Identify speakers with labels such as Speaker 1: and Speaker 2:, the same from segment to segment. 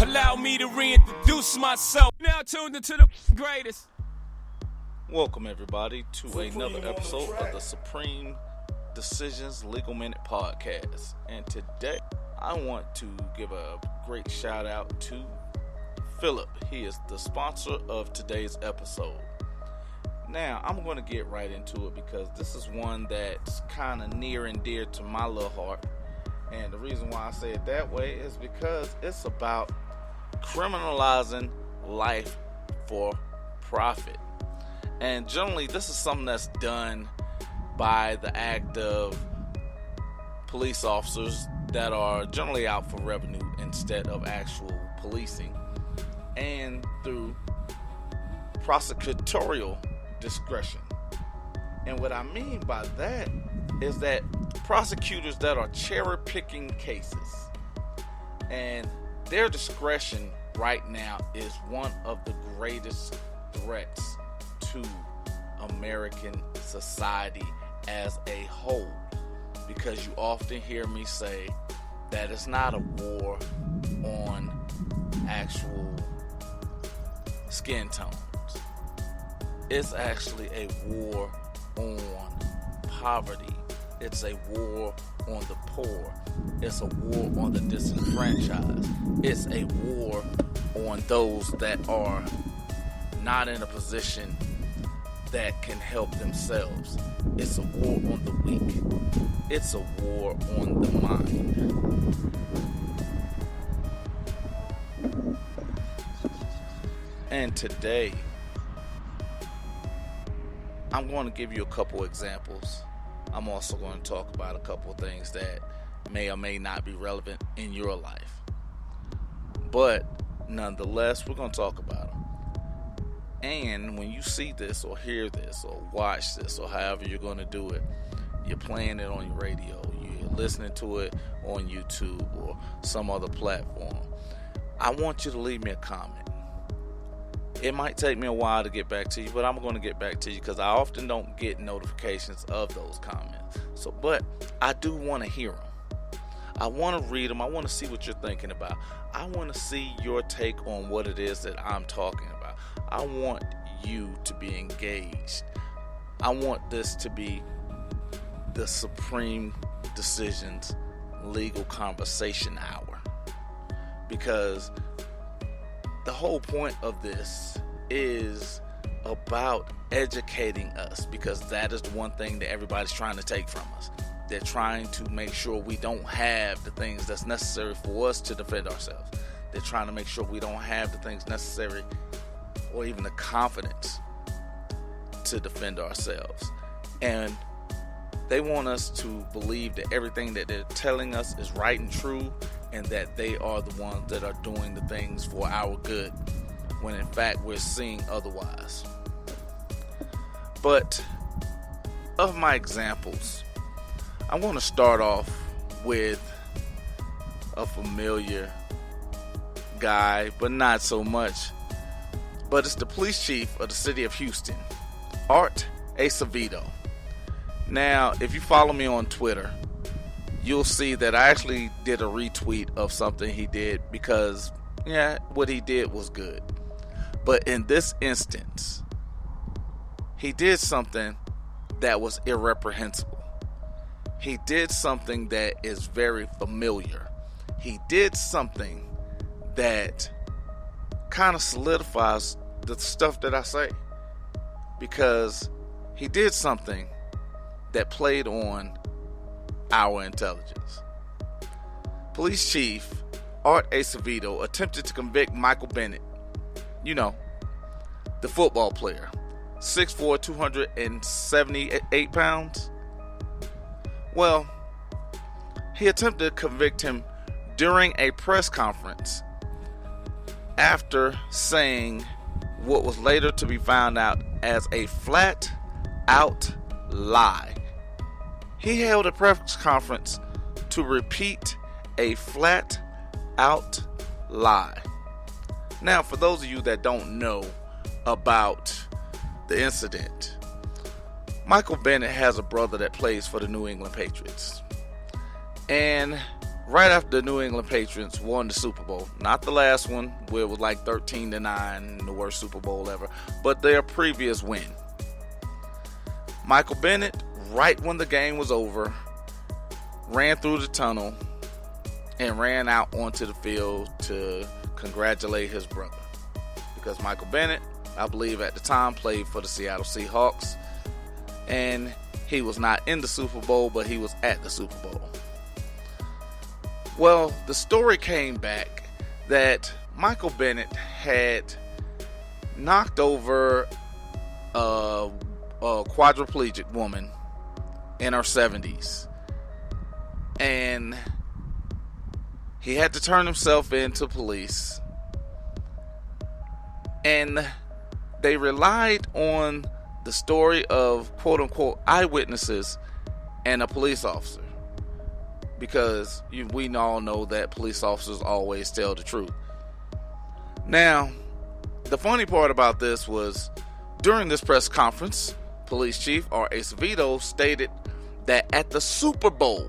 Speaker 1: Allow me to reintroduce myself. Now tuned into the greatest.
Speaker 2: Welcome everybody to another episode of the Supreme Decisions Legal Minute Podcast. And today I want to give a great shout out to Philip. He is the sponsor of today's episode. Now I'm going to get right into it because this is one that's kind of near and dear to my little heart. And the reason why I say it that way is because it's about criminalizing life for profit. And generally this is something that's done by the act of police officers that are generally out for revenue instead of actual policing, and through prosecutorial discretion. And what I mean by that is that prosecutors that are cherry picking cases, and their discretion right now is one of the greatest threats to American society as a whole, because you often hear me say that it's not a war on actual skin tones. It's actually a war on poverty. It's a war on the poor. It's a war on the disenfranchised. It's a war on those that are not in a position that can help themselves. It's a war on the weak. It's a war on the mind. And today, I'm going to give you a couple examples. I'm also going to talk about a couple of things that may or may not be relevant in your life. But nonetheless, we're going to talk about them. And when you see this or hear this or watch this or however you're going to do it, you're playing it on your radio, you're listening to it on YouTube or some other platform, I want you to leave me a comment. It might take me a while to get back to you, but I'm going to get back to you because I often don't get notifications of those comments. But I do want to hear them. I want to read them. I want to see what you're thinking about. I want to see your take on what it is that I'm talking about. I want you to be engaged. I want this to be the Supreme Decisions Legal Conversation Hour, because the whole point of this is about educating us, because that is the one thing that everybody's trying to take from us. They're trying to make sure we don't have the things that's necessary for us to defend ourselves. They're trying to make sure we don't have the things necessary or even the confidence to defend ourselves. And they want us to believe that everything that they're telling us is right and true, and that they are the ones that are doing the things for our good, when in fact we're seeing otherwise. But of my examples, I want to start off with a familiar guy, but not so much. But it's the police chief of the city of Houston, Art Acevedo. Now, if you follow me on Twitter, you'll see that I actually did a retweet of something he did because, what he did was good. But in this instance, he did something that was irreprehensible. He did something that is very familiar. He did something that kind of solidifies the stuff that I say, because he did something that played on our intelligence. Police Chief Art Acevedo attempted to convict Michael Bennett, the football player, 6'4", 278 pounds. Well, he attempted to convict him during a press conference after saying what was later to be found out as a flat out lie. He held a press conference to repeat a flat out lie. Now, for those of you that don't know about the incident, Michael Bennett has a brother that plays for the New England Patriots. And right after the New England Patriots won the Super Bowl. Not the last one, where it was like 13-9, the worst Super Bowl ever, but their previous win. Michael Bennett, right when the game was over, ran through the tunnel and ran out onto the field to congratulate his brother. Because Michael Bennett, I believe at the time, played for the Seattle Seahawks, and he was not in the Super Bowl, but he was at the Super Bowl. Well, the story came back that Michael Bennett had knocked over a quadriplegic woman in her 70s, and he had to turn himself in to police, and they relied on the story of quote-unquote eyewitnesses and a police officer, because we all know that police officers always tell the truth. Now, the funny part about this was, during this press conference, Police Chief R.A. Acevedo stated that at the Super Bowl,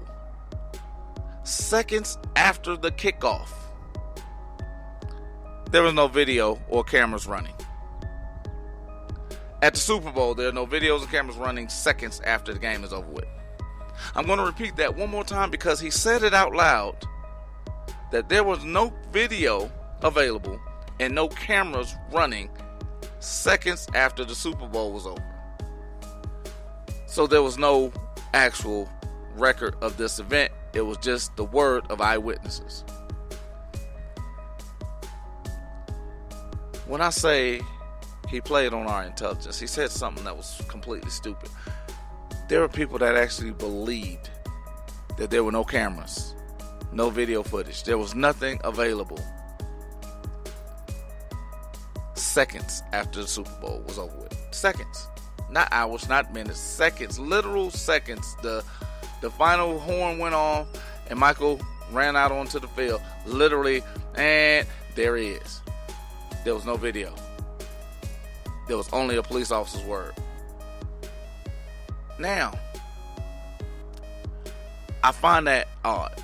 Speaker 2: seconds after the kickoff, there was no video or cameras running. At the Super Bowl, there are no videos or cameras running seconds after the game is over with. I'm going to repeat that one more time because he said it out loud, that there was no video available and no cameras running seconds after the Super Bowl was over. So there was no actual record of this event. It was just the word of eyewitnesses. When I say he played on our intelligence, he said something that was completely stupid. There were people that actually believed that there were no cameras, no video footage. There was nothing available seconds after the Super Bowl was over with. Seconds. Not hours, not minutes. Seconds. Literal seconds. The final horn went off and Michael ran out onto the field. Literally, and there he is. There was no video. There was only a police officer's word. Now, I find that odd,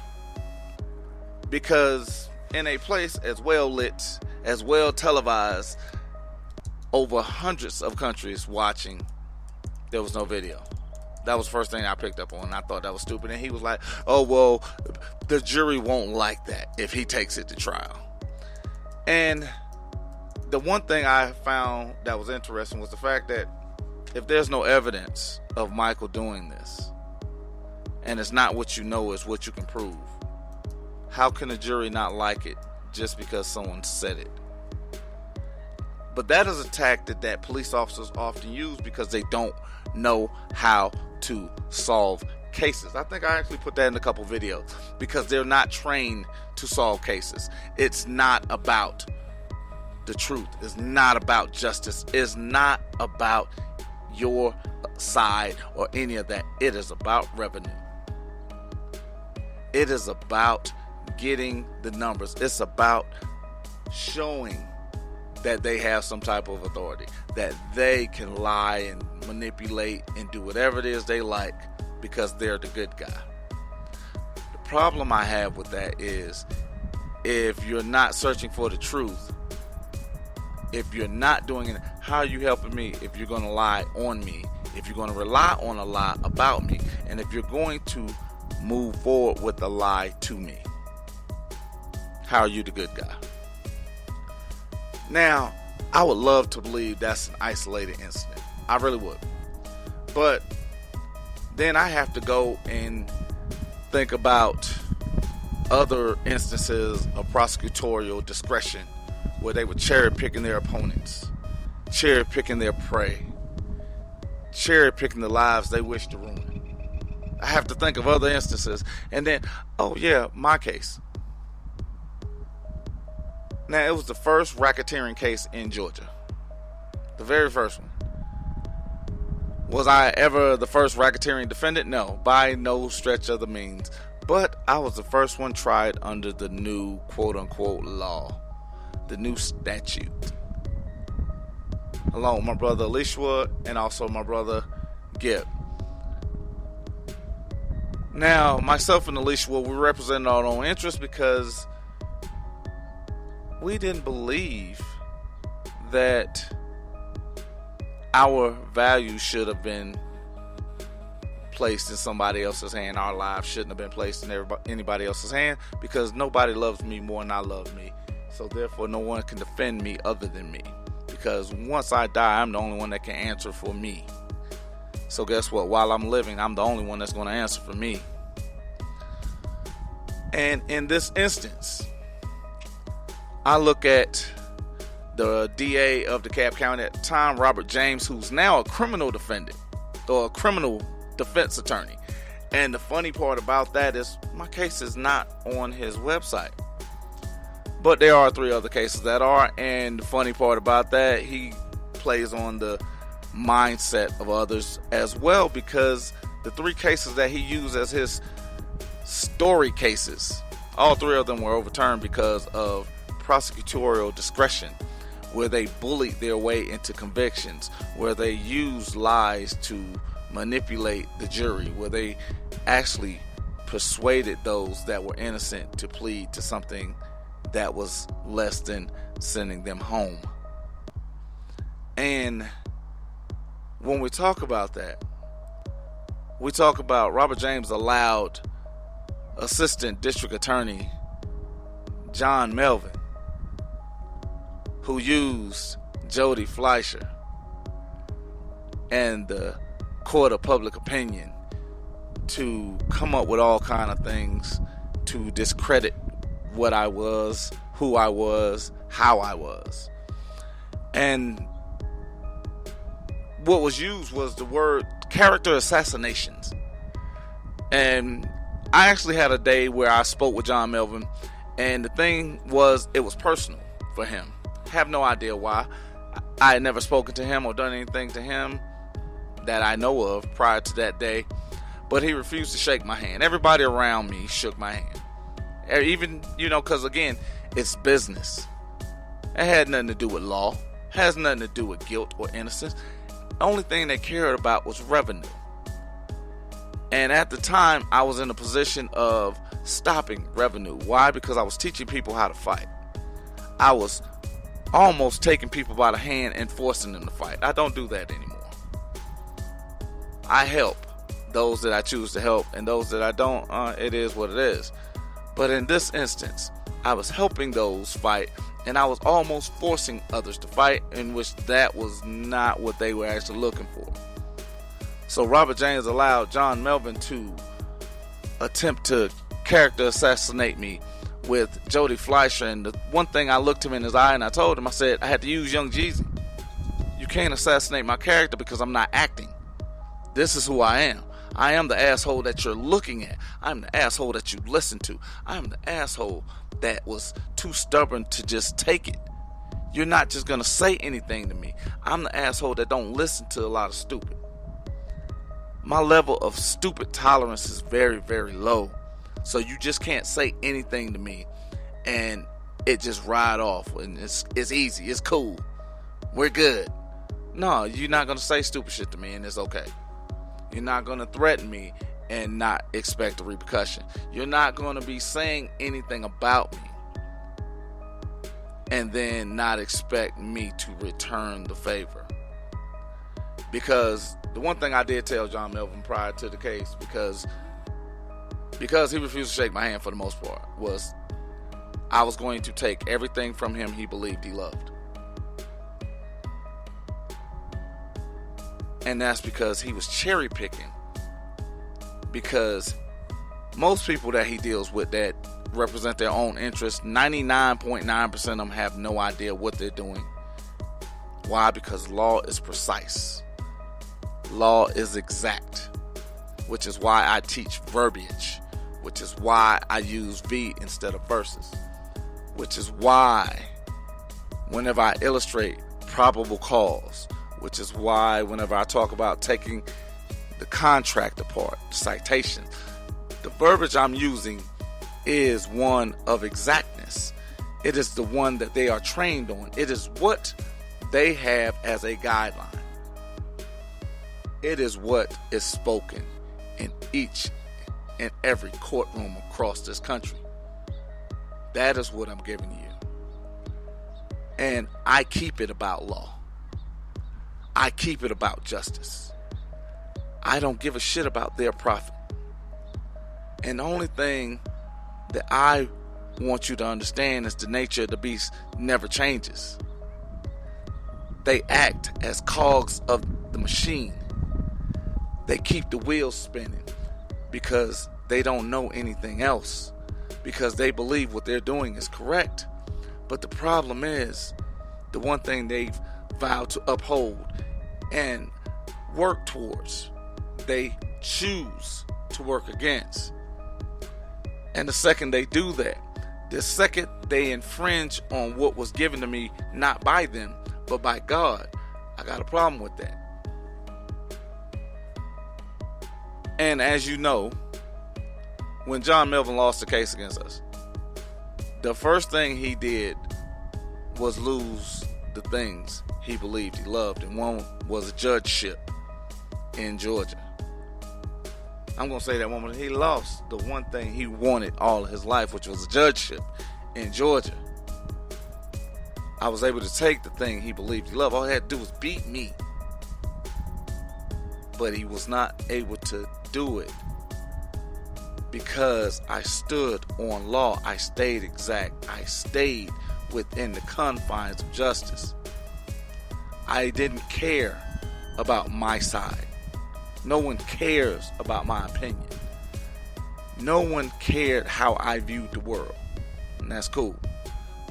Speaker 2: because in a place as well lit, as well televised, over hundreds of countries watching, there was no video. That was the first thing I picked up on. I thought that was stupid. And he was like, oh, well, the jury won't like that if he takes it to trial. And the one thing I found that was interesting was the fact that if there's no evidence of Michael doing this, and it's not what you know, it's what you can prove, how can a jury not like it just because someone said it? But that is a tactic that police officers often use because they don't know how to solve cases. I think I actually put that in a couple videos, because they're not trained to solve cases. It's not about the truth. It's not about justice. It's not about your side or any of that. It is about revenue. It is about getting the numbers. It's about showing that they have some type of authority, that they can lie and manipulate and do whatever it is they like because they're the good guy. The problem I have with that is, if you're not searching for the truth, if you're not doing it, how are you helping me if you're going to lie on me, if you're going to rely on a lie about me, and if you're going to move forward with a lie to me? How are you the good guy? Now, I would love to believe that's an isolated incident. I really would. But then I have to go and think about other instances of prosecutorial discretion where they were cherry picking their opponents, cherry picking their prey, cherry picking the lives they wish to ruin. I have to think of other instances, and then, oh yeah, my case. Now, it was the first racketeering case in Georgia. The very first one. Was I ever the first racketeering defendant? No, by no stretch of the means. But I was the first one tried under the new quote-unquote law, the new statute, along with my brother Elishua and also my brother Gib. Now, myself and Alicia, we represented our own interests because we didn't believe that our value should have been placed in somebody else's hand. Our lives shouldn't have been placed in anybody else's hand, because nobody loves me more than I love me. So therefore, no one can defend me other than me, because once I die, I'm the only one that can answer for me. So guess what? While I'm living, I'm the only one that's going to answer for me. And in this instance, I look at the DA of DeKalb County at the time, Robert James, who's now a criminal defendant, or a criminal defense attorney. And the funny part about that is my case is not on his website. But there are 3 other cases that are, and the funny part about that, he plays on the mindset of others as well, because the 3 cases that he used as his story cases, all 3 of them were overturned because of prosecutorial discretion, where they bullied their way into convictions, where they used lies to manipulate the jury, where they actually persuaded those that were innocent to plead to something that was less than sending them home. And when we talk about that, we talk about Robert James allowed Assistant District Attorney John Melvin, who used Jody Fleischer and the court of public opinion to come up with all kind of things to discredit what I was, who I was, how I was. And what was used was the word character assassinations. And I actually had a day where I spoke with John Melvin, and the thing was, it was personal for him. Have no idea why. I had never spoken to him or done anything to him that I know of prior to that day, but he refused to shake my hand. Everybody around me shook my hand. Even, because again, it's business. It had nothing to do with law. It has nothing to do with guilt or innocence. The only thing they cared about was revenue. And at the time, I was in a position of stopping revenue. Why? Because I was teaching people how to fight. I was almost taking people by the hand and forcing them to fight. I don't do that anymore. I help those that I choose to help, and those that I don't, it is what it is. But in this instance, I was helping those fight, and I was almost forcing others to fight, in which that was not what they were actually looking for. So Robert James allowed John Melvin to attempt to character assassinate me with Jody Fleischer. And the one thing, I looked him in his eye and I told him, I said, I had to use Young Jeezy. You can't assassinate my character because I'm not acting. This is who I am. I am the asshole that you're looking at. I'm the asshole that you listen to. I'm the asshole that was too stubborn to just take it. You're not just going to say anything to me. I'm the asshole that don't listen to a lot of stupid. My level of stupid tolerance is very, very low. So you just can't say anything to me and it just ride off. And it's easy. It's cool. We're good. No, you're not going to say stupid shit to me and it's okay. You're not going to threaten me and not expect a repercussion. You're not going to be saying anything about me and then not expect me to return the favor. Because the one thing I did tell John Melvin prior to the case, because he refused to shake my hand for the most part, was I was going to take everything from him he believed he loved. And that's because he was cherry picking. Because most people that he deals with that represent their own interests, 99.9% of them have no idea what they're doing. Why? Because law is precise. Law is exact. Which is why I teach verbiage. Which is why I use V instead of verses. Which is why whenever I illustrate probable cause, which is why whenever I talk about taking the contract apart, the citation, the verbiage I'm using is one of exactness. It is the one that they are trained on. It is what they have as a guideline. It is what is spoken in each in every courtroom across this country. That is what I'm giving you. And I keep it about law. I keep it about justice. I don't give a shit about their profit. And the only thing that I want you to understand is the nature of the beast never changes. They act as cogs of the machine. They keep the wheels spinning because they don't know anything else, because they believe what they're doing is correct. But the problem is, the one thing they've vowed to uphold and work towards, they choose to work against. And the second they do that, the second they infringe on what was given to me, not by them, but by God, I got a problem with that. And as you know, when John Melvin lost the case against us, the first thing he did was lose the things he believed he loved, and one was a judgeship in Georgia. I'm going to say that one more. He lost the one thing he wanted all of his life, which was a judgeship in Georgia. I was able to take the thing he believed he loved. All he had to do was beat me. But he was not able to do it because I stood on law. I stayed exact. I stayed within the confines of justice. I didn't care about my side. No one cares about my opinion. No one cared how I viewed the world. And that's cool,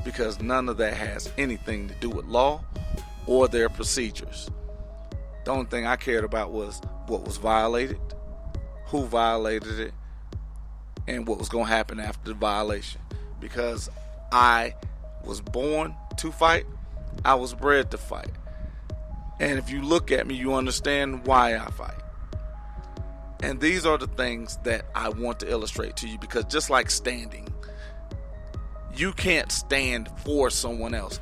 Speaker 2: because none of that has anything to do with law or their procedures. The only thing I cared about was what was violated, who violated it, and what was going to happen after the violation. Because I was born to fight, I was bred to fight. And if you look at me, you understand why I fight. And these are the things that I want to illustrate to you, because just like standing, you can't stand for someone else.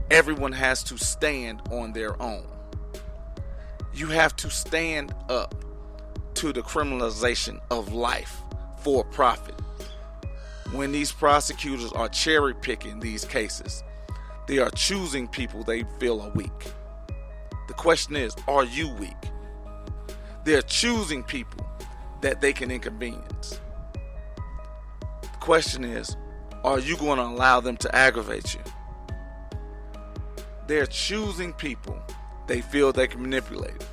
Speaker 2: Everyone has to stand on their own. You have to stand up to the criminalization of life for profit. When these prosecutors are cherry picking these cases, they are choosing people they feel are weak. The question is, are you weak? They're choosing people that they can inconvenience. The question is, are you going to allow them to aggravate you? They're choosing people they feel they can manipulate.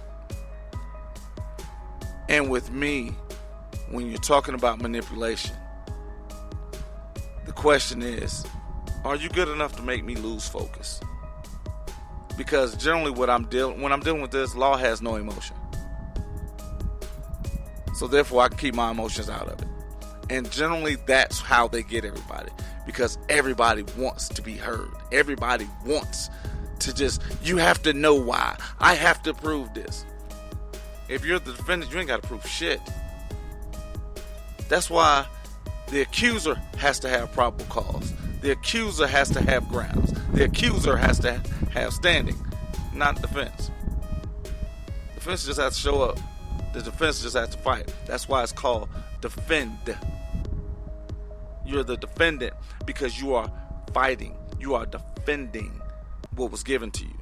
Speaker 2: And with me, when you're talking about manipulation, the question is, are you good enough to make me lose focus? Because generally when I'm dealing with this, law has no emotion. So therefore I can keep my emotions out of it. And generally that's how they get everybody. Because everybody wants to be heard. Everybody wants to just, you have to know why. I have to prove this. If you're the defendant, you ain't got to prove shit. That's why the accuser has to have probable cause. The accuser has to have grounds. The accuser has to have standing, not the defense. The defense just has to show up. The defense just has to fight. That's why it's called defend. You're the defendant because you are fighting. You are defending what was given to you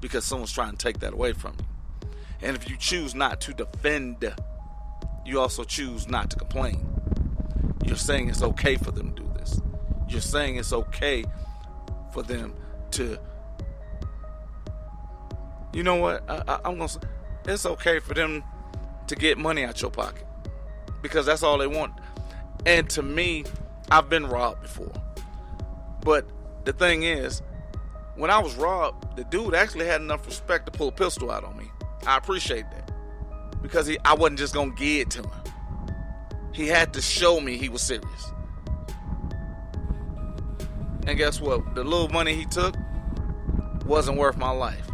Speaker 2: because someone's trying to take that away from you. And if you choose not to defend, you also choose not to complain. You're saying it's okay for them to do this. You're saying it's okay for them to, you know what, I'm going to say, it's okay for them to get money out your pocket because that's all they want. And to me, I've been robbed before. But the thing is, when I was robbed, the dude actually had enough respect to pull a pistol out on me. I appreciate that because I wasn't just going to give it to him. He had to show me he was serious. And guess what? The little money he took wasn't worth my life.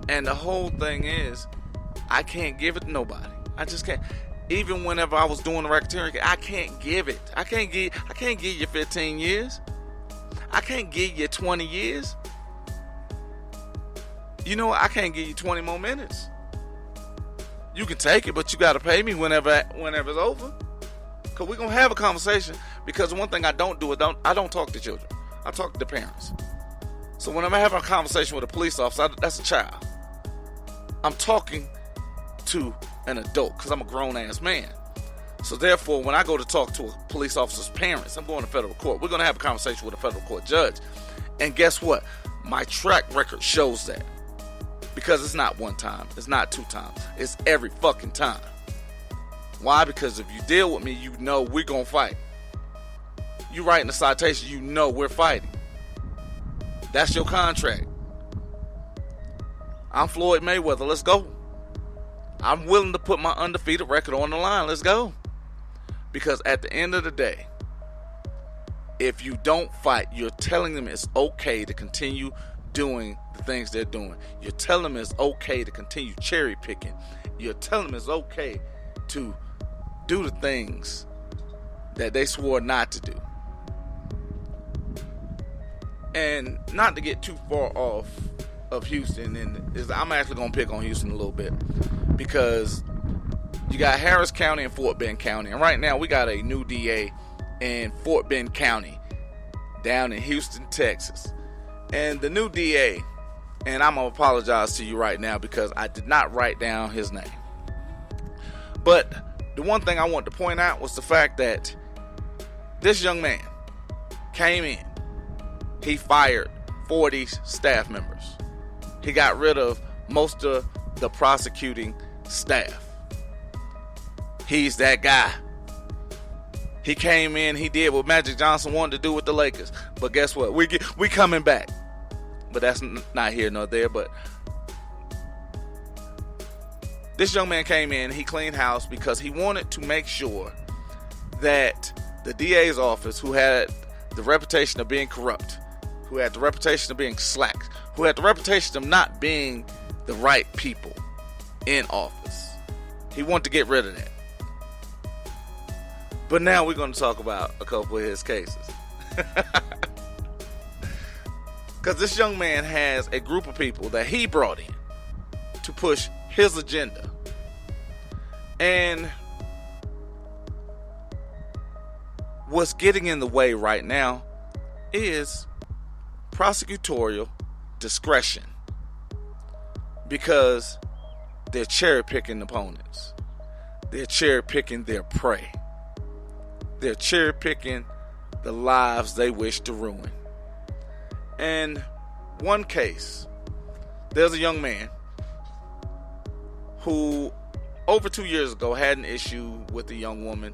Speaker 2: And the whole thing is, I can't give it to nobody. I just can't. Even whenever I was doing the racketeering, I can't give it. I can't give you 15 years. I can't give you 20 years. You know what? I can't give you 20 more minutes. You can take it, but you got to pay me whenever it's over. Because we're going to have a conversation. Because one thing I don't do is I don't talk to children. I talk to the parents. So when I'm having a conversation with a police officer, that's a child. I'm talking to an adult because I'm a grown-ass man. So therefore, when I go to talk to a police officer's parents, I'm going to federal court. We're going to have a conversation with a federal court judge. And guess what? My track record shows that. Because it's not one time. It's not two times. It's every fucking time. Why? Because if you deal with me, you know we're going to fight. You writing a citation, you know we're fighting. That's your contract. I'm Floyd Mayweather. Let's go. I'm willing to put my undefeated record on the line. Let's go. Because at the end of the day, if you don't fight, you're telling them it's okay to continue doing the things they're doing. You're telling them it's okay to continue cherry picking. You're telling them it's okay to do the things that they swore not to do. And not to get too far off of Houston, and I'm actually going to pick on Houston a little bit, because you got Harris County and Fort Bend County, and right now we got a new DA in Fort Bend County down in Houston, Texas. And the new DA, and I'm going to apologize to you right now because I did not write down his name. But the one thing I want to point out was the fact that this young man came in. He fired 40 staff members. He got rid of most of the prosecuting staff. He's that guy. He came in, he did what Magic Johnson wanted to do with the Lakers. But guess what? We coming back. But that's not here nor there. But this young man came in, he cleaned house because he wanted to make sure that the DA's office, who had the reputation of being corrupt, who had the reputation of being slack, who had the reputation of not being the right people in office, he wanted to get rid of that. But now we're going to talk about a couple of his cases. Because this young man has a group of people that he brought in to push his agenda. And what's getting in the way right now is prosecutorial discretion. Because they're cherry picking opponents. They're cherry picking their prey. They're cherry picking the lives they wish to ruin. And one case, there's a young man who over 2 years ago had an issue with a young woman.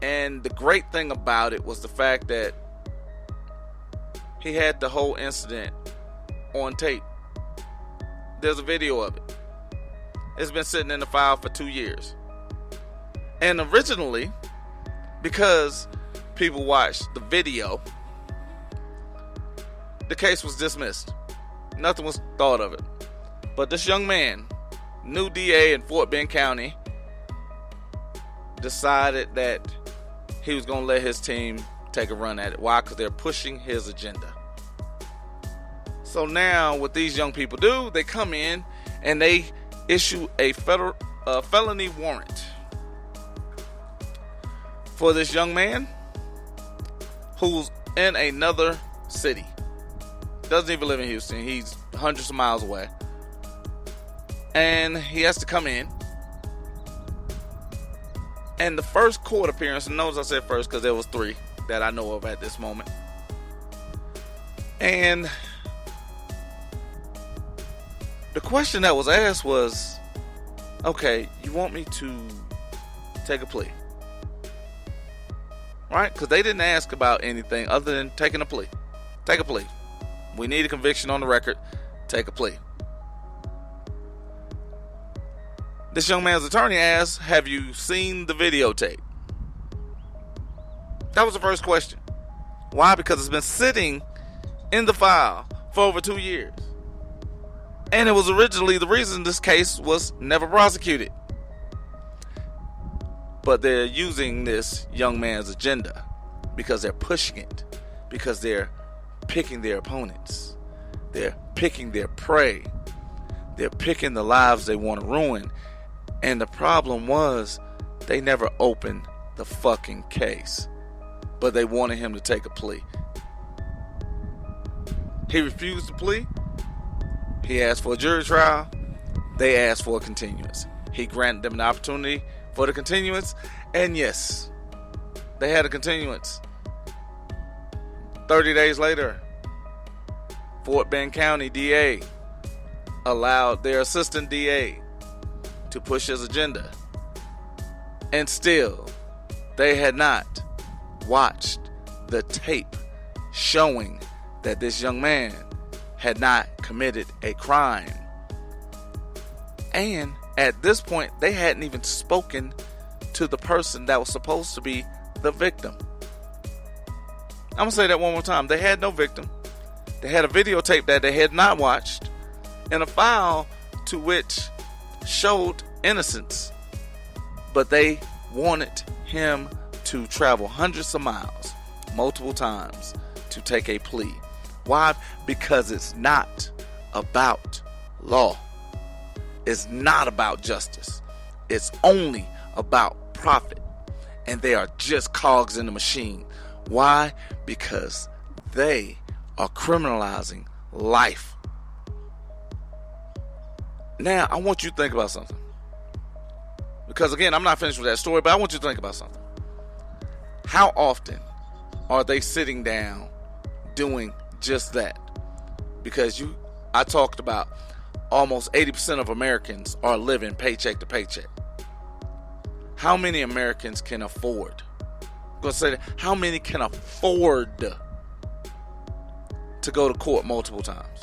Speaker 2: And the great thing about it was the fact that he had the whole incident on tape. There's a video of it. It's been sitting in the file for 2 years. And originally, because people watched the video, the case was dismissed. Nothing was thought of it. But this young man, new DA in Fort Bend County, decided that he was going to let his team take a run at it. Why? Because they're pushing his agenda. So now what these young people do, they come in and they issue a felony warrant for this young man who's in another city. Doesn't even live in Houston. He's hundreds of miles away. And he has to come in. And the first court appearance, and notice I said first because there was 3 that I know of at this moment. And the question that was asked was, okay, you want me to take a plea? Right? Because they didn't ask about anything other than taking a plea. Take a plea. We need a conviction on the record. Take a plea. This young man's attorney asked, have you seen the videotape? That was the first question. Why? Because it's been sitting in the file for over 2 years. And it was originally the reason this case was never prosecuted. But they're using this young man's agenda because they're pushing it. Because they're picking their opponents. They're picking their prey. They're picking the lives they want to ruin. And the problem was, they never opened the fucking case. But they wanted him to take a plea. He refused to plea. He asked for a jury trial. They asked for a continuance. He granted them an opportunity for the continuance. And yes, they had a continuance. 30 days later, Fort Bend County DA allowed their assistant DA to push his agenda. And still, they had not watched the tape showing that this young man had not committed a crime. And at this point, they hadn't even spoken to the person that was supposed to be the victim. I'm going to say that one more time. They had no victim. They had a videotape that they had not watched, and a file to which showed innocence. But they wanted him to travel hundreds of miles, multiple times, to take a plea. Why? Because it's not about law. It's not about justice. It's only about profit. And they are just cogs in the machine. Why? Because they are criminalizing life. Now, I want you to think about something. Because again, I'm not finished with that story, but I want you to think about something. How often are they sitting down doing just that? Because I talked about almost 80% of Americans are living paycheck to paycheck. How many Americans can afford? I'm going to say that. How many can afford to go to court multiple times?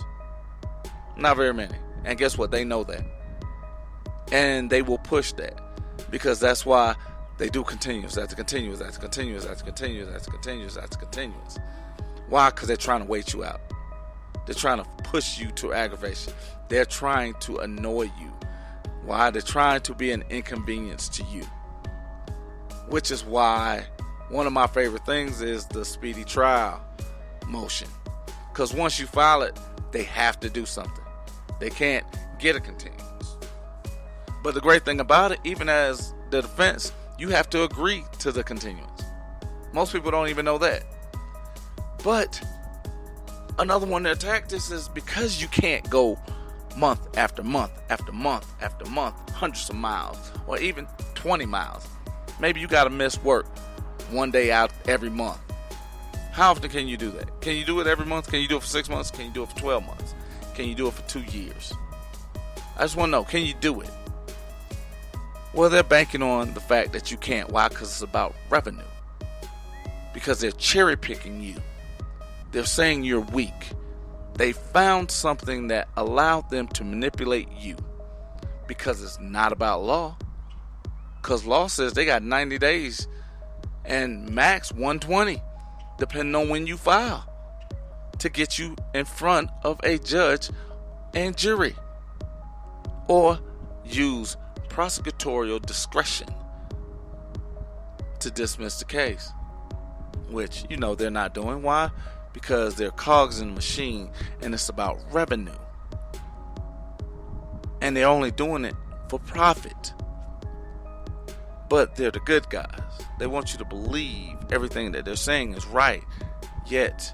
Speaker 2: Not very many. And guess what? They know that. And they will push that. Because that's why they do continuous after continuous after continuous after continuous after continuous after continuous. Why? Because they're trying to wait you out. They're trying to push you to aggravation. They're trying to annoy you. Why? They're trying to be an inconvenience to you. Which is why one of my favorite things is the speedy trial motion. Because once you file it, they have to do something. They can't get a continuance. But the great thing about it, even as the defense, you have to agree to the continuance. Most people don't even know that. But another one of their tactics is because you can't go month after month after month after month, hundreds of miles, or even 20 miles. Maybe you got to miss work one day out every month. How often can you do that? Can you do it every month? Can you do it for 6 months? Can you do it for 12 months? Can you do it for 2 years? I just want to know, can you do it? Well, they're banking on the fact that you can't. Why? Because it's about revenue. Because they're cherry picking you. They're saying you're weak. They found something that allowed them to manipulate you. Because it's not about law. Because law says they got 90 days and max 120, depending on when you file, to get you in front of a judge and jury. Or use prosecutorial discretion to dismiss the case. Which, they're not doing. Why? Because they're cogs in the machine and it's about revenue. And they're only doing it for profit. But they're the good guys. They want you to believe everything that they're saying is right. Yet,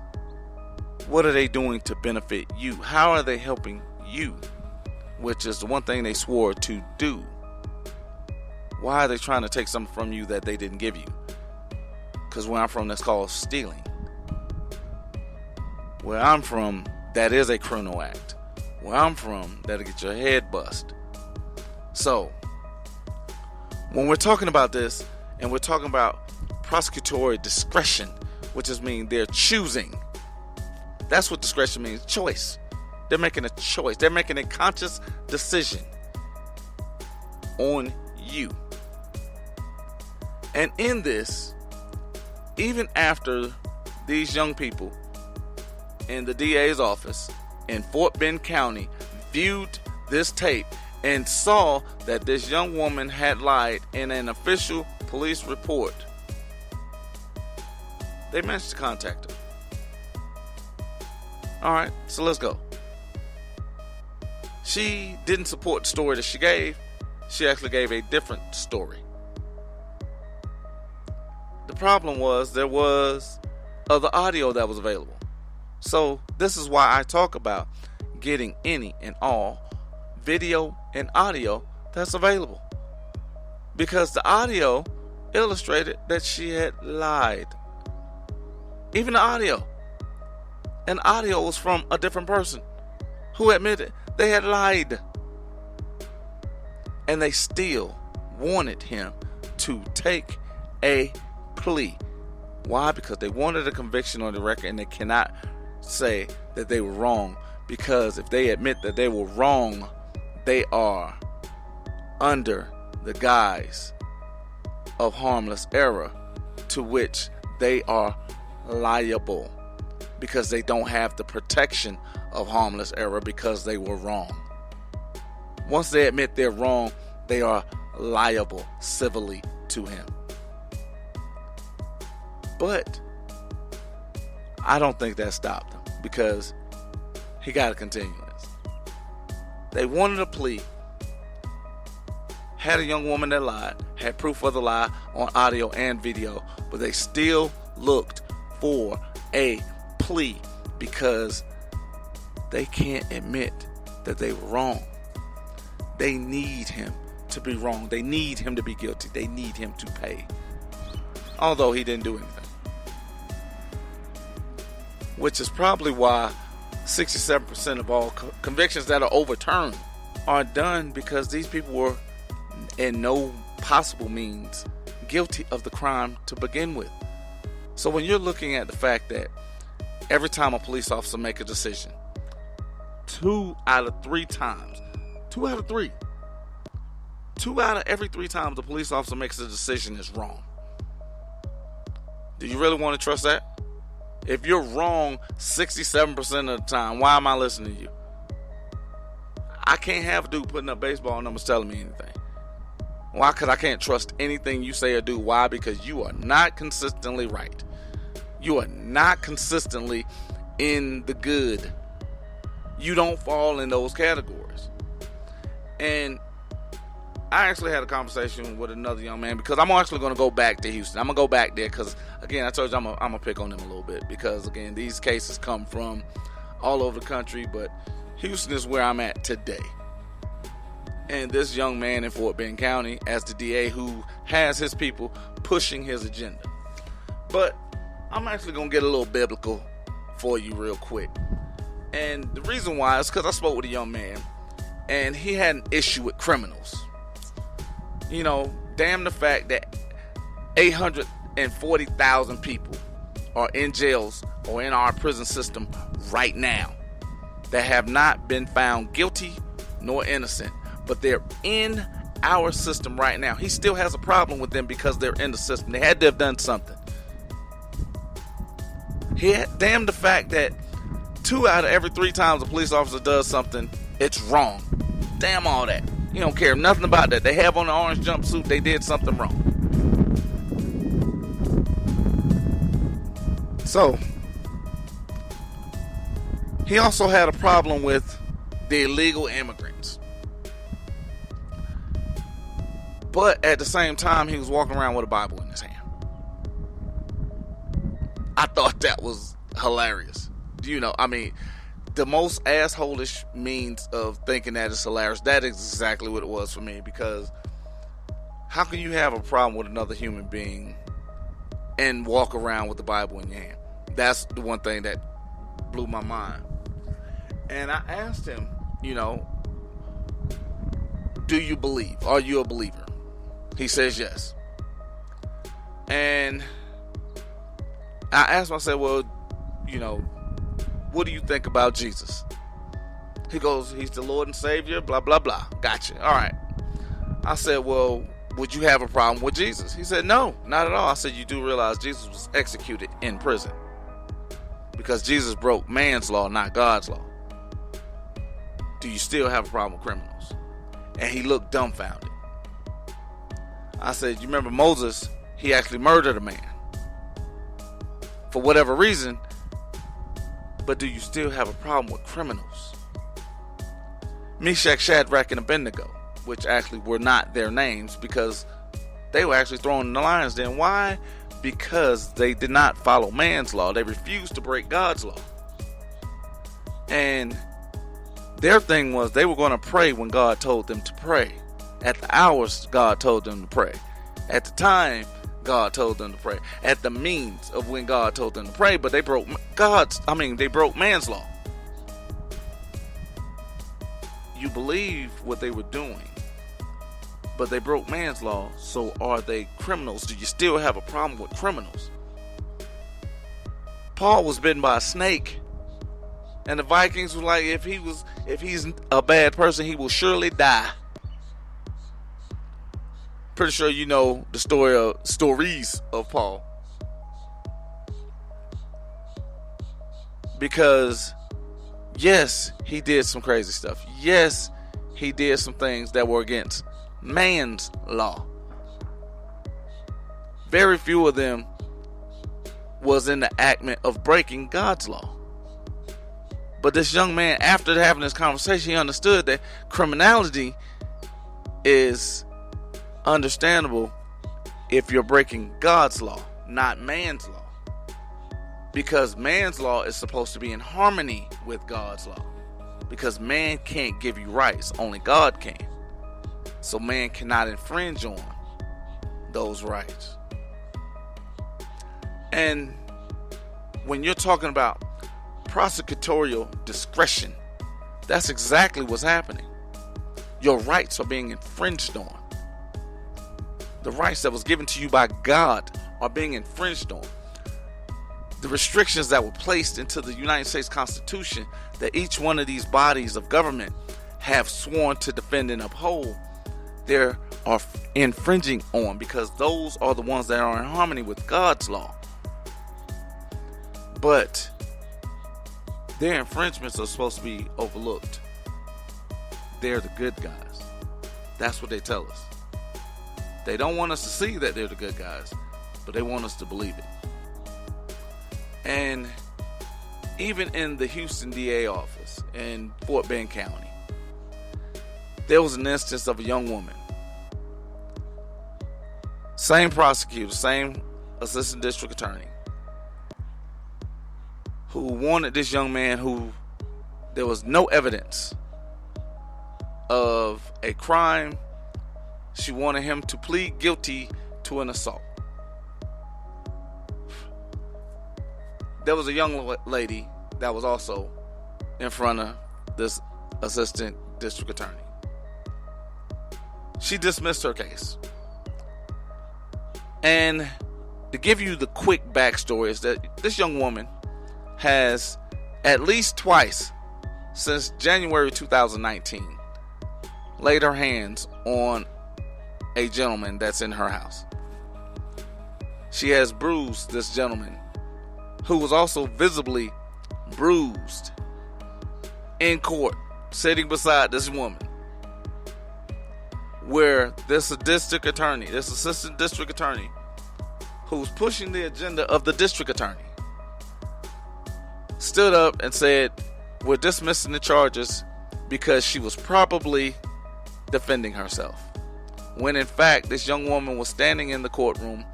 Speaker 2: what are they doing to benefit you? How are they helping you? Which is the one thing they swore to do. Why are they trying to take something from you that they didn't give you? Because where I'm from, that's called stealing. Where I'm from, that is a criminal act. Where I'm from, that'll get your head bust. So, when we're talking about this, and we're talking about prosecutorial discretion, which just means they're choosing. That's what discretion means, choice. They're making a choice. They're making a conscious decision on you. And in this, even after these young people in the DA's office in Fort Bend County viewed this tape and saw that this young woman had lied in an official police report, they managed to contact her. Alright, so let's go. She didn't support the story that she gave, she actually gave a different story. The problem was there was other audio that was available. So this is why I talk about getting any and all video and audio that's available. Because the audio illustrated that she had lied. Even the audio. And audio was from a different person who admitted they had lied. And they still wanted him to take a plea. Why? Because they wanted a conviction on the record, and they cannot say that they were wrong, because if they admit that they were wrong, they are under the guise of harmless error, to which they are liable, because they don't have the protection of harmless error because they were wrong. Once they admit they're wrong, they are liable civilly to him. But I don't think that stopped him, because he got to continue this. They wanted a plea, had a young woman that lied, had proof of the lie on audio and video, but they still looked for a plea because they can't admit that they were wrong. They need him to be wrong. They need him to be guilty. They need him to pay. Although he didn't do anything. Which is probably why 67% of all convictions that are overturned are done because these people were in no possible means guilty of the crime to begin with. So when you're looking at the fact that every time a police officer makes a decision, 2 out of every 3 times the police officer makes a decision is wrong. Do you really want to trust that? If you're wrong 67% of the time, why am I listening to you? I can't have a dude putting up baseball numbers telling me anything. Why? Because I can't trust anything you say or do. Why? Because you are not consistently right. You are not consistently in the good. You don't fall in those categories. And I actually had a conversation with another young man, because I'm actually going to go back to Houston. I'm going to go back there because, again, I told you I'm going to pick on them a little bit because, again, these cases come from all over the country, but Houston is where I'm at today. And this young man in Fort Bend County as the DA who has his people pushing his agenda. But I'm actually going to get a little biblical for you real quick. And the reason why is because I spoke with a young man and he had an issue with criminals. You know, damn the fact that 840,000 people are in jails or in our prison system right now that have not been found guilty nor innocent, but they're in our system right now. He still has a problem with them because they're in the system. They had to have done something. Damn the fact that 2 out of every 3 times a police officer does something, it's wrong. Damn all that. He don't care nothing about that. They have on the orange jumpsuit, they did something wrong. So, he also had a problem with the illegal immigrants. But at the same time, he was walking around with a Bible in his hand. I thought that was hilarious. You know, I mean, the most asshole-ish means of thinking that is hilarious. That is exactly what it was for me, because how can you have a problem with another human being and walk around with the Bible in your hand? That's the one thing that blew my mind. And I asked him, you know, do you believe? Are you a believer? He says yes. And I asked him, I said, well, you know, what do you think about Jesus? He goes, he's the Lord and Savior, blah, blah, blah. Gotcha. All right. I said, well, would you have a problem with Jesus? He said, no, not at all. I said, you do realize Jesus was executed in prison because Jesus broke man's law, not God's law. Do you still have a problem with criminals? And he looked dumbfounded. I said, you remember Moses? He actually murdered a man for whatever reason. But do you still have a problem with criminals? Meshach, Shadrach, and Abednego. which actually were not their names, because they were actually thrown in the lion's den. Why? Because they did not follow man's law. They refused to break God's law. And their thing was they were going to pray when God told them to pray. At the hours God told them to pray. At the time God told them to pray. At the means of when God told them to pray. But they broke they broke man's law. You believe what they were doing, but they broke man's law. So are they criminals? Do you still have a problem with criminals? Paul was bitten by a snake, and the Vikings were like, if he's a bad person, he will surely die. Pretty sure you know the stories of Paul, because yes, he did some crazy stuff. Yes, he did some things that were against man's law. Very few of them was in the actment of breaking God's law. But this young man, after having this conversation, he understood that criminality is understandable if you're breaking God's law, not man's law. Because man's law is supposed to be in harmony with God's law. Because man can't give you rights, only God can. So man cannot infringe on those rights. And when you're talking about prosecutorial discretion, that's exactly what's happening. Your rights are being infringed on. The rights that was given to you by God are being infringed on. The restrictions that were placed into the United States Constitution that each one of these bodies of government have sworn to defend and uphold, they are infringing on, because those are the ones that are in harmony with God's law. But their infringements are supposed to be overlooked. They're the good guys. That's what they tell us. They don't want us to see that they're the good guys, but they want us to believe it. And even in the Houston DA office in Fort Bend County, there was an instance of a young woman. Same prosecutor, same assistant district attorney, who wanted this young man who there was no evidence of a crime. She wanted him to plead guilty to an assault. There was a young lady that was also in front of this assistant district attorney. She dismissed her case. And to give you the quick backstory is that this young woman has at least twice since January 2019 laid her hands on a gentleman that's in her house. She has bruised this gentleman, who was also visibly bruised, in court, sitting beside this woman, where this assistant district attorney, who's pushing the agenda of the district attorney, stood up and said, we're dismissing the charges because she was probably defending herself. When in fact, this young woman was standing in the courtroom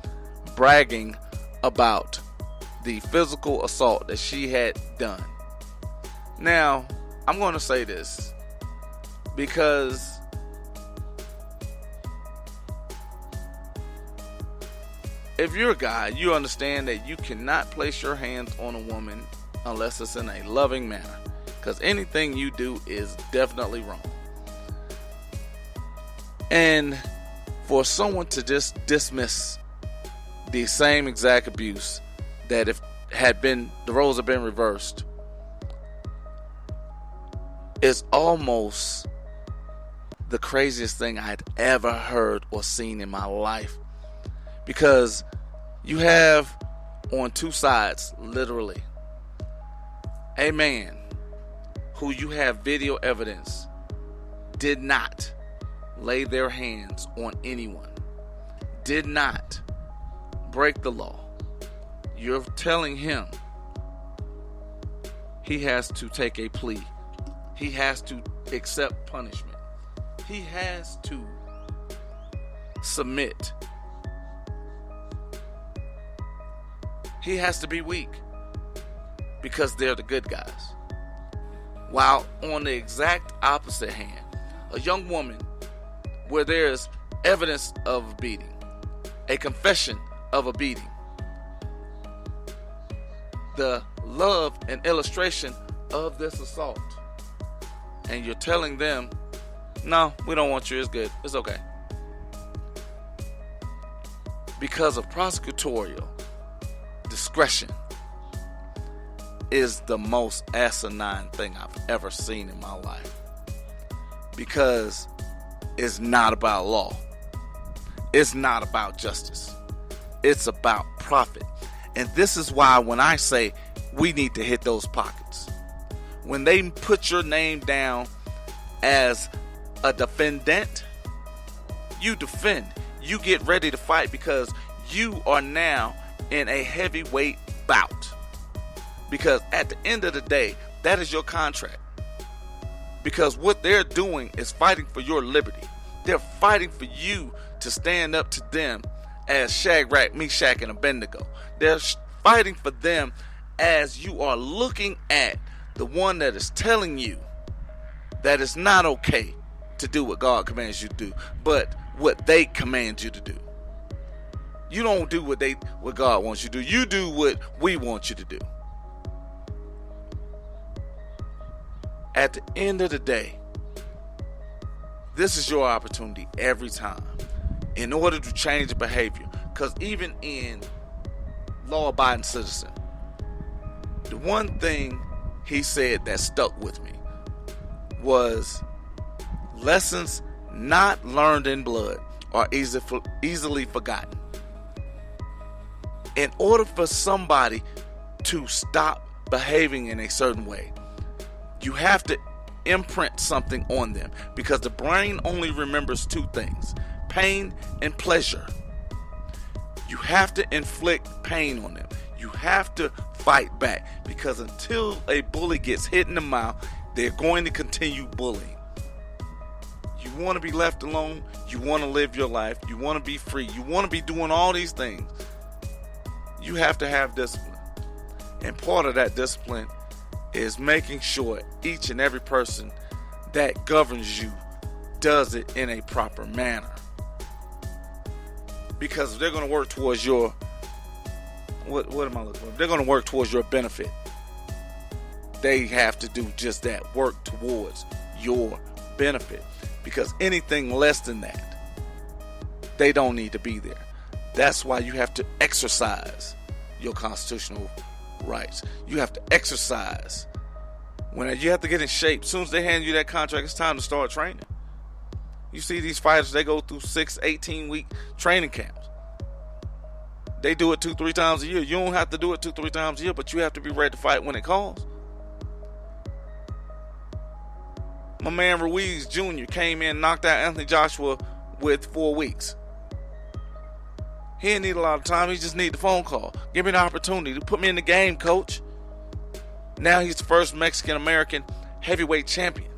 Speaker 2: bragging about the physical assault that she had done. Now, I'm going to say this because if you're a guy, you understand that you cannot place your hands on a woman unless it's in a loving manner, because anything you do is definitely wrong. And for someone to just dismiss the same exact abuse, that if the roles had been reversed, is almost the craziest thing I'd ever heard or seen in my life. Because you have on two sides, literally, a man who you have video evidence did not lay their hands on anyone, did not break the law. You're telling him he has to take a plea. He has to accept punishment. he has to submit. He has to be weak because they're the good guys. While on the exact opposite hand, a young woman where there's evidence of a beating, a confession of a beating, the love and illustration of this assault, and you're telling them, no, we don't want you, it's good, it's okay. Because of prosecutorial discretion is the most asinine thing I've ever seen in my life. Because it's not about law. It's not about justice. It's about profit. And this is why when I say we need to hit those pockets, when they put your name down as a defendant, you defend. You get ready to fight because you are now in a heavyweight bout. Because at the end of the day, that is your contract. Because what they're doing is fighting for your liberty. They're fighting for you to stand up to them as Shadrach, Meshach, and Abednego. They're fighting for them as you are looking at the one that is telling you that it's not okay to do what God commands you to do, but what they command you to do. You don't do what God wants you to do. You do what we want you to do. At the end of the day, this is your opportunity every time in order to change the behavior. Because even in law-abiding citizen, the one thing he said that stuck with me was lessons not learned in blood are easily forgotten. In order for somebody to stop behaving in a certain way, you have to imprint something on them, because the brain only remembers two things: pain and pleasure. You have to inflict pain on them. You have to fight back, because until a bully gets hit in the mouth, they're going to continue bullying. You want to be left alone. You want to live your life. You want to be free. You want to be doing all these things. You have to have discipline. And part of that discipline is making sure each and every person that governs you does it in a proper manner. Because if they're going to work towards your, what am I looking for? If they're going to work towards your benefit, they have to do just that, work towards your benefit. Because anything less than that, they don't need to be there. That's why you have to exercise your constitutional rights. You have to exercise. When you have to get in shape, as soon as they hand you that contract, it's time to start training. You see these fighters, they go through 18-week training camps. They do it 2-3 times a year. You don't have to do it 2-3 times a year, but you have to be ready to fight when it calls. My man Ruiz Jr. came in, knocked out Anthony Joshua with 4 weeks. He didn't need a lot of time. He just needed the phone call. Give me the opportunity to put me in the game, coach. Now he's the first Mexican-American heavyweight champion.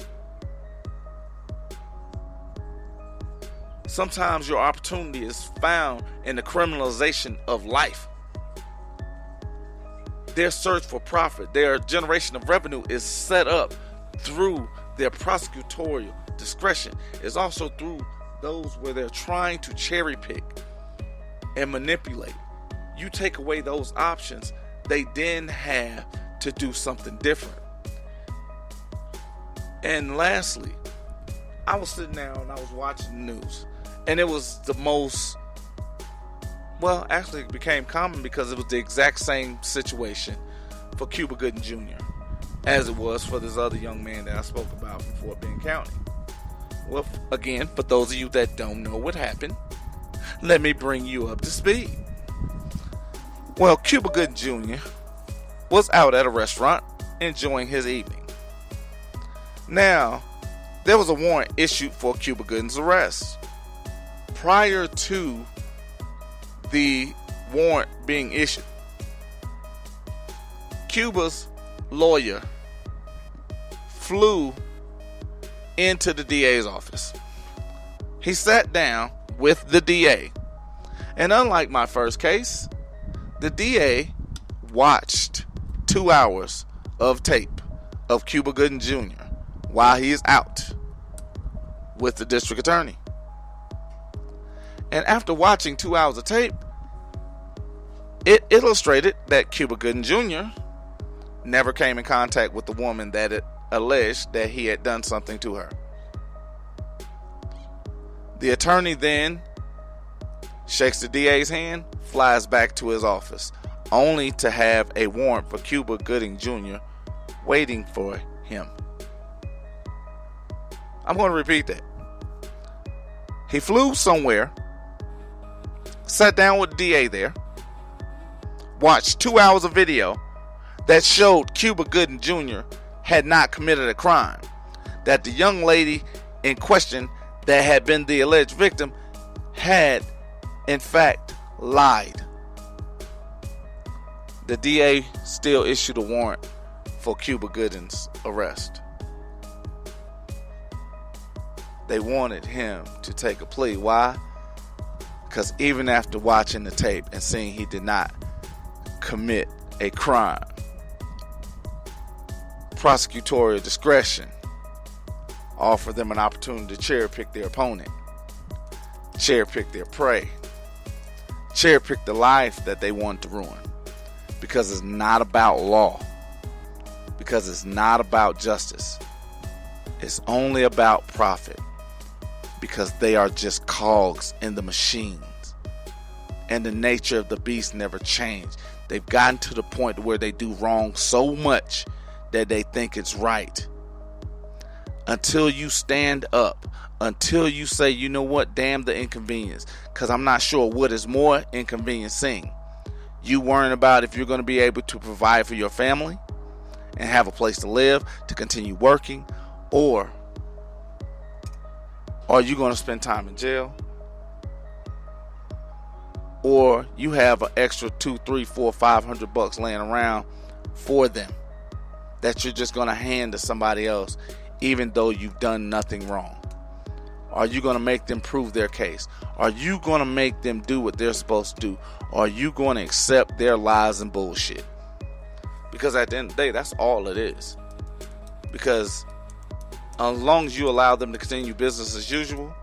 Speaker 2: Sometimes your opportunity is found in the criminalization of life. Their search for profit, their generation of revenue is set up through their prosecutorial discretion. It's also through those where they're trying to cherry pick and manipulate. You take away those options, they then have to do something different. And lastly, I was sitting down and I was watching the news, and it was the most, well, actually it became common because it was the exact same situation for Cuba Gooding Jr. as it was for this other young man that I spoke about in Fort Bend County. Well, again, for those of you that don't know what happened, let me bring you up to speed. Well, Cuba Gooding Jr. was out at a restaurant enjoying his evening. Now, there was a warrant issued for Cuba Gooding's arrest. Prior to the warrant being issued, Cuba's lawyer flew into the DA's office He sat down with the DA. And unlike my first case, the DA watched 2 hours of tape of Cuba Gooding Jr. while he is out with the district attorney. And after watching 2 hours of tape, it illustrated that Cuba Gooding Jr. never came in contact with the woman that it alleged that he had done something to her. The attorney then shakes the DA's hand, flies back to his office, only to have a warrant for Cuba Gooding Jr. waiting for him. I'm going to repeat that. He flew somewhere, sat down with the DA there, watched 2 hours of video that showed Cuba Gooding Jr. had not committed a crime, that the young lady in question that had been the alleged victim had in fact lied. The DA still issued a warrant for Cuba Gooding's arrest. They wanted him to take a plea. Why? Because even after watching the tape and seeing he did not commit a crime, prosecutorial discretion offered them an opportunity to cherry pick their opponent, cherry pick their prey, cherry pick the life that they wanted to ruin. Because it's not about law, because it's not about justice, it's only about profit, because they are just cogs in the machines, and the nature of the beast never changed. They've gotten to the point where they do wrong so much that they think it's right. Until you stand up, until you say, you know what, damn the inconvenience, because I'm not sure what is more inconveniencing. You worrying about if you're going to be able to provide for your family and have a place to live, to continue working, or are you going to spend time in jail? Or you have an extra $200, $300, $400, $500 laying around for them that you're just going to hand to somebody else, even though you've done nothing wrong? Are you going to make them prove their case? Are you going to make them do what they're supposed to do? Or are you going to accept their lies and bullshit? Because at the end of the day, that's all it is. Because as long as you allow them to continue business as usual,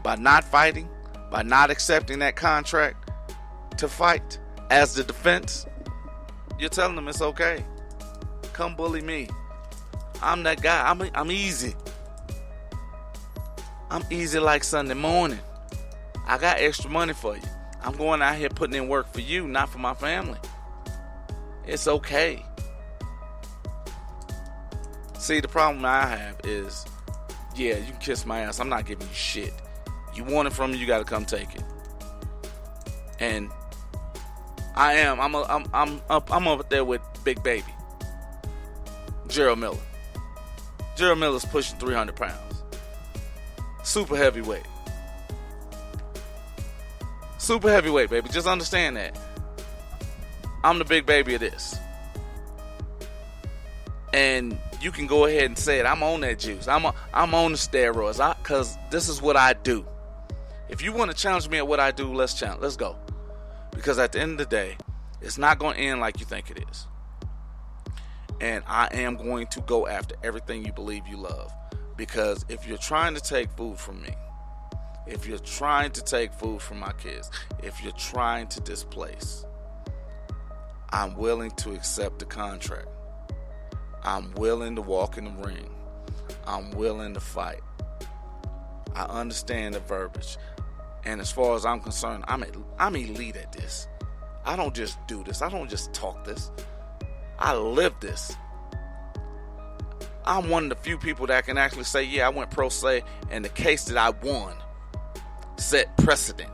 Speaker 2: by not fighting, by not accepting that contract to fight as the defense, you're telling them it's okay. Come bully me. I'm that guy. I'm easy. I'm easy like Sunday morning. I got extra money for you. I'm going out here putting in work for you, not for my family. It's okay. See, the problem I have is, yeah, you can kiss my ass. I'm not giving you shit. You want it from me, you got to come take it. And I'm up there with Big Baby, Gerald Miller. Gerald Miller's pushing 300 pounds. Super heavyweight. Super heavyweight, baby. Just understand that. I'm the big baby of this. And you can go ahead and say it. I'm on that juice. I'm on the steroids. Because this is what I do. If you want to challenge me at what I do, let's go. Because at the end of the day, it's not going to end like you think it is. And I am going to go after everything you believe you love. Because if you're trying to take food from me, if you're trying to take food from my kids, if you're trying to displace, I'm willing to accept the contract. I'm willing to walk in the ring. I'm willing to fight. I understand the verbiage. And as far as I'm concerned, I'm elite at this. I don't just do this. I don't just talk this. I live this. I'm one of the few people that can actually say, yeah, I went pro se, and the case that I won set precedent.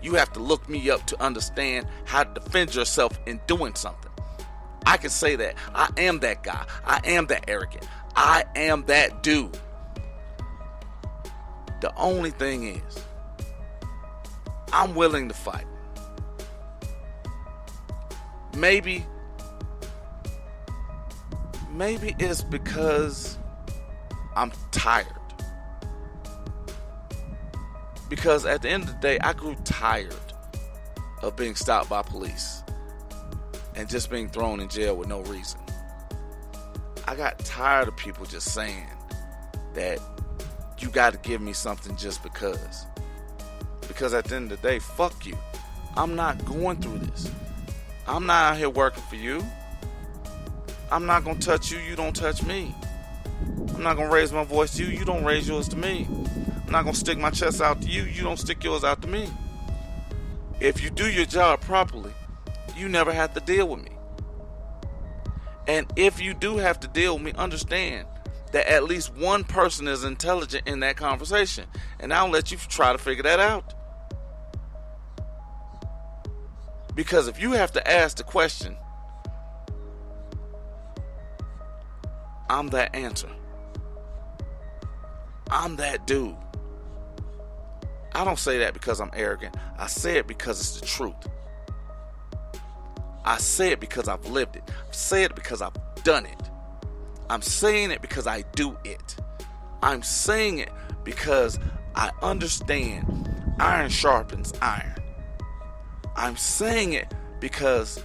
Speaker 2: You have to look me up to understand how to defend yourself in doing something. I can say that. I am that guy. I am that arrogant. I am that dude. The only thing is, I'm willing to fight. Maybe it's because I'm tired. Because at the end of the day, I grew tired of being stopped by police and just being thrown in jail with no reason. I got tired of people just saying that you got to give me something just because. Because at the end of the day, fuck you. I'm not going through this. I'm not out here working for you. I'm not going to touch you. You don't touch me. I'm not going to raise my voice to you. You don't raise yours to me. I'm not going to stick my chest out to you. You don't stick yours out to me. If you do your job properly, you never have to deal with me. And if you do have to deal with me, understand that at least one person is intelligent in that conversation. And I'll let you try to figure that out. Because if you have to ask the question, I'm that answer. I'm that dude. I don't say that because I'm arrogant. I say it because it's the truth. I say it because I've lived it. I say it because I've done it. I'm saying it because I do it. I'm saying it because I understand iron sharpens iron. I'm saying it because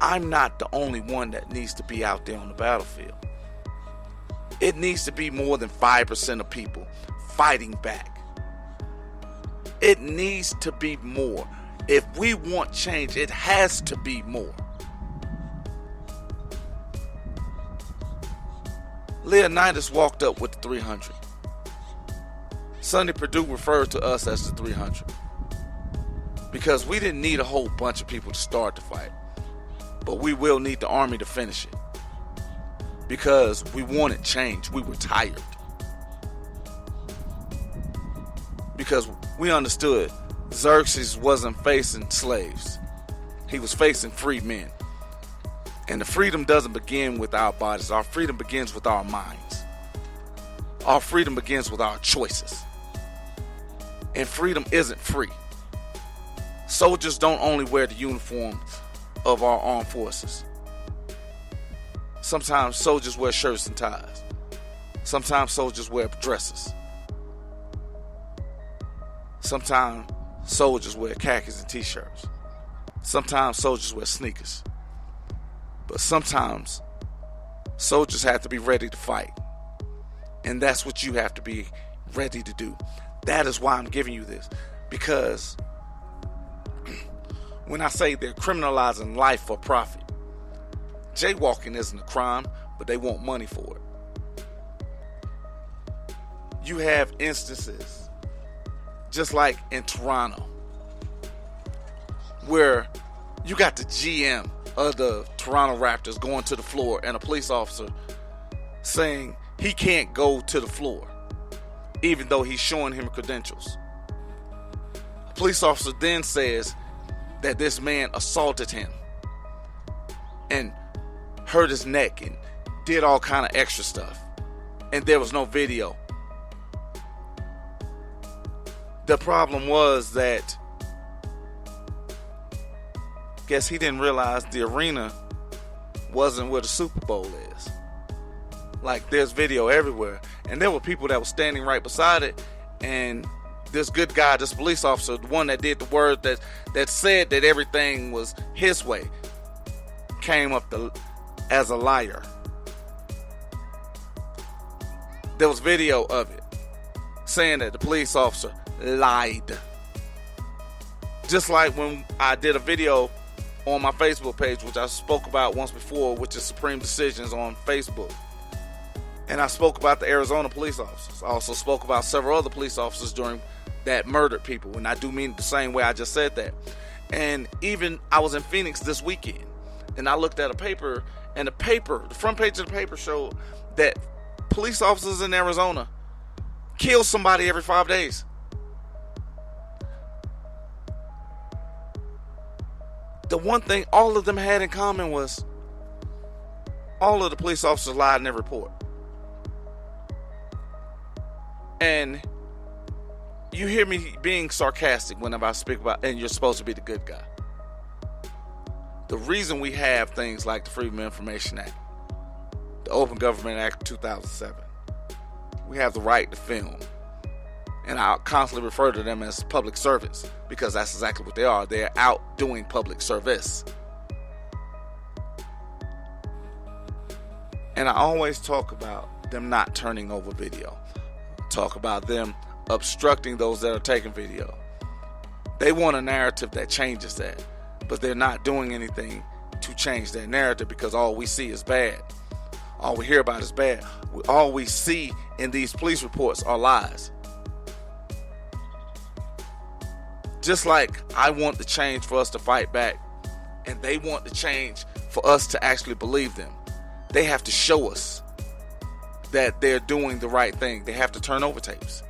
Speaker 2: I'm not the only one that needs to be out there on the battlefield. It needs to be more than 5% of people fighting back. It needs to be more. If we want change, it has to be more. Leonidas walked up with the 300. Sonny Perdue referred to us as the 300. Because we didn't need a whole bunch of people to start the fight. But we will need the army to finish it. Because we wanted change. We were tired. Because we understood Xerxes wasn't facing slaves. He was facing free men. And the freedom doesn't begin with our bodies. Our freedom begins with our minds. Our freedom begins with our choices. And freedom isn't free. Soldiers don't only wear the uniforms of our armed forces. Sometimes soldiers wear shirts and ties. Sometimes soldiers wear dresses. Sometimes soldiers wear khakis and t-shirts. Sometimes soldiers wear sneakers. But sometimes soldiers have to be ready to fight. And that's what you have to be ready to do. That is why I'm giving you this. Because when I say they're criminalizing life for profit, jaywalking isn't a crime, but they want money for it. You have instances, just like in Toronto, where you got the GM of the Toronto Raptors going to the floor and a police officer saying he can't go to the floor, even though he's showing him credentials. The police officer then says that this man assaulted him and hurt his neck and did all kind of extra stuff, and there was no video. The problem was that guess he didn't realize the arena wasn't where the Super Bowl is. Like, there's video everywhere, and there were people that were standing right beside it, and this good guy, this police officer, the one that did the word that said that everything was his way, came up as a liar. There was video of it saying that the police officer lied. Just like when I did a video on my Facebook page, which I spoke about once before, which is Supreme Decisions on Facebook. And I spoke about the Arizona police officers. I also spoke about several other police officers during that murdered people. And I do mean it the same way I just said that. And even I was in Phoenix this weekend, and I looked at a paper, and the front page of the paper showed that police officers in Arizona kill somebody every 5 days. The one thing all of them had in common was all of the police officers lied in their report. And you hear me being sarcastic whenever I speak about, and you're supposed to be the good guy. The reason we have things like the Freedom of Information Act, the Open Government Act of 2007, we have the right to film, And I constantly refer to them as public servants because that's exactly what they are. They're out doing public service. And I always talk about them not turning over video. Talk about them obstructing those that are taking video. They want a narrative that changes that, but they're not doing anything to change that narrative because all we see is bad. All we hear about is bad. All we see in these police reports are lies. Just like I want the change for us to fight back, and they want the change for us to actually believe them. They have to show us that they're doing the right thing. They have to turn over tapes.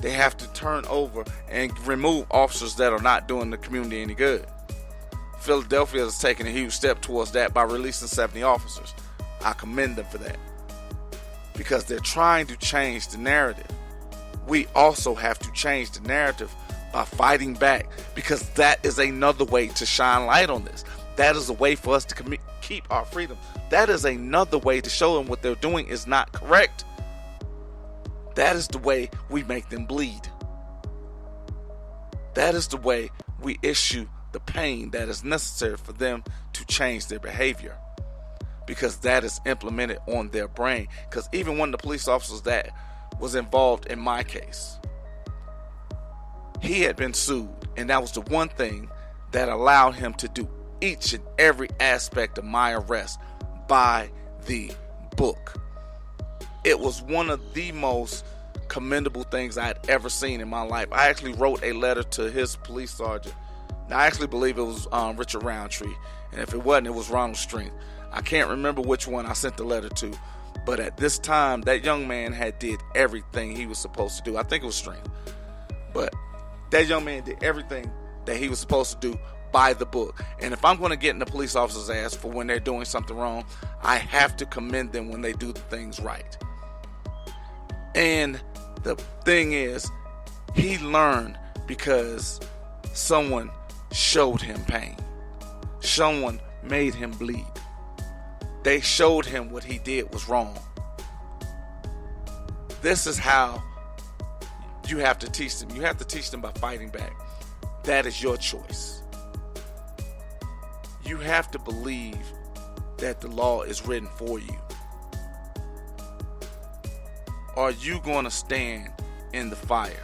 Speaker 2: They have to turn over and remove officers that are not doing the community any good. Philadelphia has taken a huge step towards that by releasing 70 officers. I commend them for that because they're trying to change the narrative. We also have to change the narrative by fighting back because that is another way to shine light on this. That is a way for us to keep our freedom. That is another way to show them what they're doing is not correct. That is the way we make them bleed. That is the way we issue the pain that is necessary for them to change their behavior. Because that is implemented on their brain. Because even one of the police officers that was involved in my case, he had been sued. And that was the one thing that allowed him to do each and every aspect of my arrest by the book. It was one of the most commendable things I had ever seen in my life. I actually wrote a letter to his police sergeant. Now, I actually believe it was Richard Roundtree, and if it wasn't, it was Ronald Strength. I can't remember which one I sent the letter to, but at this time, that young man had did everything he was supposed to do. I think it was Strength, but that young man did everything that he was supposed to do by the book. And if I'm going to get in the police officer's ass for when they're doing something wrong, I have to commend them when they do the things right. And the thing is, he learned because someone showed him pain. Someone made him bleed. They showed him what he did was wrong. This is how you have to teach them. You have to teach them by fighting back. That is your choice. You have to believe that the law is written for you. Are you going to stand in the fire?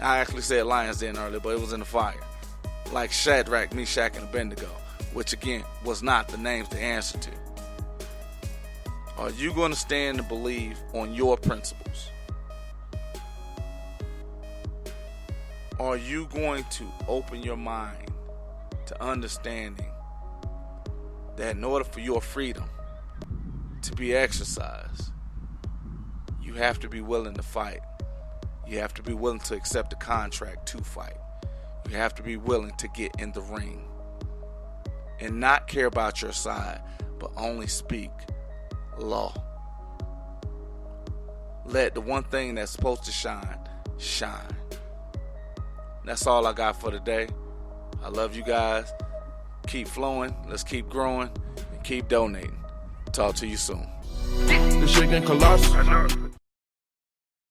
Speaker 2: I actually said Lion's Den earlier, but it was in the fire. Like Shadrach, Meshach, and Abednego, which again was not the names to answer to. Are you going to stand and believe on your principles? Are you going to open your mind to understanding that in order for your freedom to be exercised, you have to be willing to fight. You have to be willing to accept a contract to fight. You have to be willing to get in the ring and not care about your side, but only speak law. Let the one thing that's supposed to shine, shine. That's all I got for today. I love you guys. Keep flowing. Let's keep growing and keep donating. Talk to you soon.
Speaker 3: The shaking colossus.